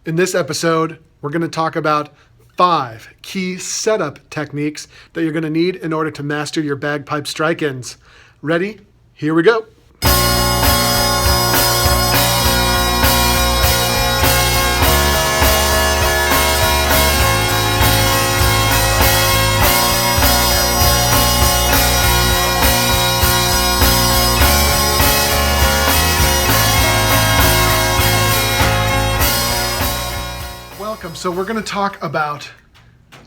In this episode, we're going to talk about 5 key setup techniques that you're going to need in order to master your bagpipe strike-ins. Ready? Here we go. So we're going to talk about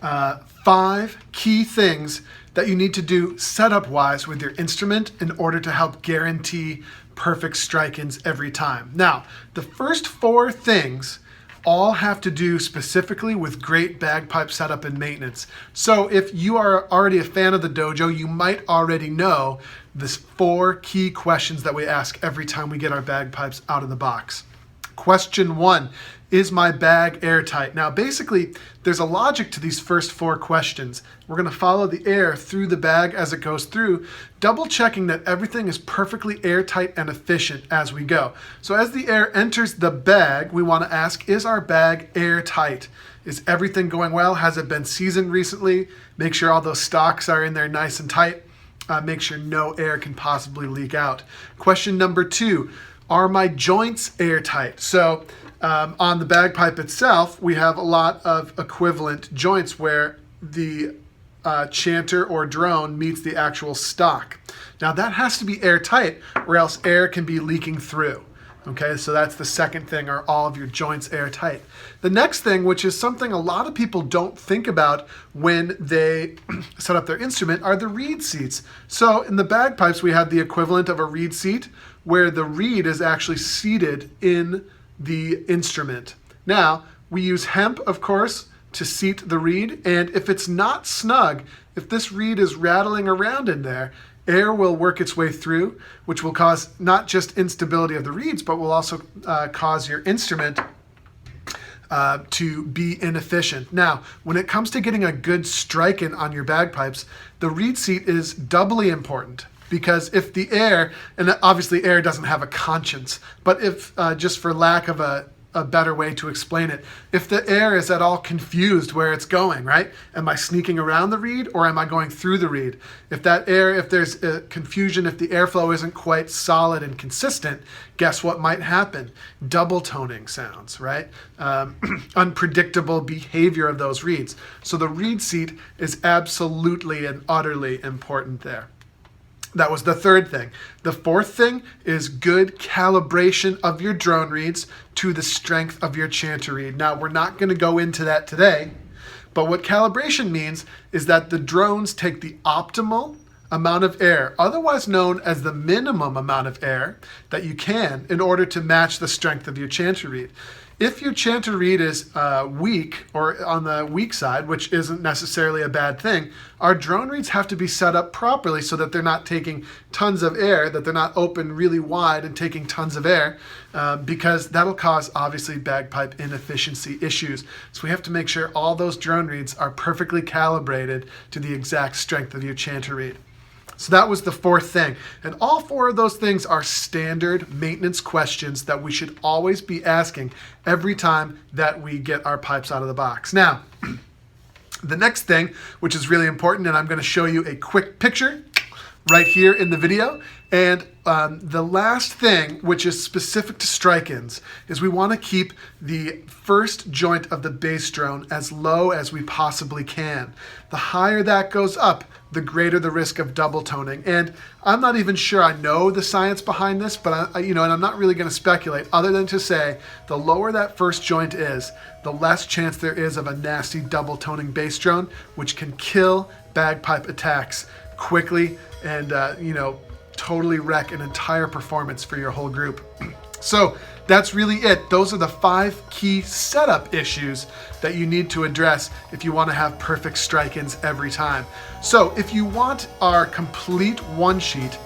5 key things that you need to do setup-wise with your instrument in order to help guarantee perfect strike-ins every time. Now, the first 4 things all have to do specifically with great bagpipe setup and maintenance. So if you are already a fan of the dojo, you might already know this 4 key questions that we ask every time we get our bagpipes out of the box. Question 1, is my bag airtight? Now, basically, there's a logic to these first 4 questions. We're going to follow the air through the bag as it goes through, double checking that everything is perfectly airtight and efficient as we go. So as the air enters the bag, we want to ask, is our bag airtight? Is everything going well? Has it been seasoned recently? Make sure all those stocks are in there nice and tight. Make sure no air can possibly leak out. Question number 2, are my joints airtight? So on the bagpipe itself, we have a lot of equivalent joints where the chanter or drone meets the actual stock. Now that has to be airtight or else air can be leaking through. Okay, so that's the second thing, are all of your joints airtight. The next thing, which is something a lot of people don't think about when they set up their instrument, are the reed seats. So in the bagpipes, we have the equivalent of a reed seat where the reed is actually seated in the instrument. Now, we use hemp, of course, to seat the reed, and if it's not snug, if this reed is rattling around in there, air will work its way through, which will cause not just instability of the reeds, but will also cause your instrument to be inefficient. Now, when it comes to getting a good strike-in on your bagpipes, the reed seat is doubly important. Because if the air, and obviously air doesn't have a conscience, but if, just for lack of a better way to explain it, if the air is at all confused where it's going, right? Am I sneaking around the reed or am I going through the reed? If that air, if there's a confusion, if the airflow isn't quite solid and consistent, guess what might happen? Double toning sounds, right? Unpredictable behavior of those reeds. So the reed seat is absolutely and utterly important there. That was the third thing. The fourth thing is good calibration of your drone reeds to the strength of your chanter reed. Now, we're not going to go into that today, but what calibration means is that the drones take the optimal amount of air, otherwise known as the minimum amount of air that you can in order to match the strength of your chanter reed. If your chanter reed is weak or on the weak side, which isn't necessarily a bad thing, our drone reeds have to be set up properly so that they're not taking tons of air, that they're not open really wide and taking tons of air, because that'll cause obviously bagpipe inefficiency issues. So we have to make sure all those drone reeds are perfectly calibrated to the exact strength of your chanter reed. So that was the fourth thing. And all 4 of those things are standard maintenance questions that we should always be asking every time that we get our pipes out of the box. Now, the next thing, which is really important, and I'm going to show you a quick picture right here in the video. And the last thing, which is specific to strike-ins, is we want to keep the first joint of the bass drone as low as we possibly can. The higher that goes up, the greater the risk of double toning. And I'm not even sure I know the science behind this, but and I'm not really going to speculate other than to say the lower that first joint is, the less chance there is of a nasty double toning bass drone, which can kill bagpipe attacks quickly and totally wreck an entire performance for your whole group. So that's really it. Those are the 5 key setup issues that you need to address if you want to have perfect strike-ins every time. So if you want our complete one sheet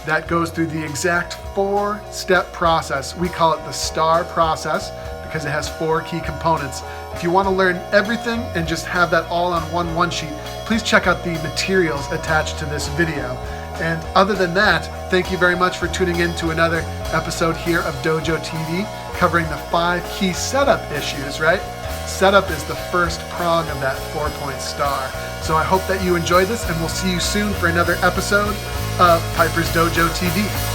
that goes through the exact 4-step process, we call it the STAR process because it has 4 key components. If you want to learn everything and just have that all on one sheet, please check out the materials attached to this video. And other than that, thank you very much for tuning in to another episode here of Dojo TV. covering the 5 key setup issues, right? Setup is the first prong of that 4-point star. So I hope that you enjoyed this, and we'll see you soon for another episode of Piper's Dojo TV.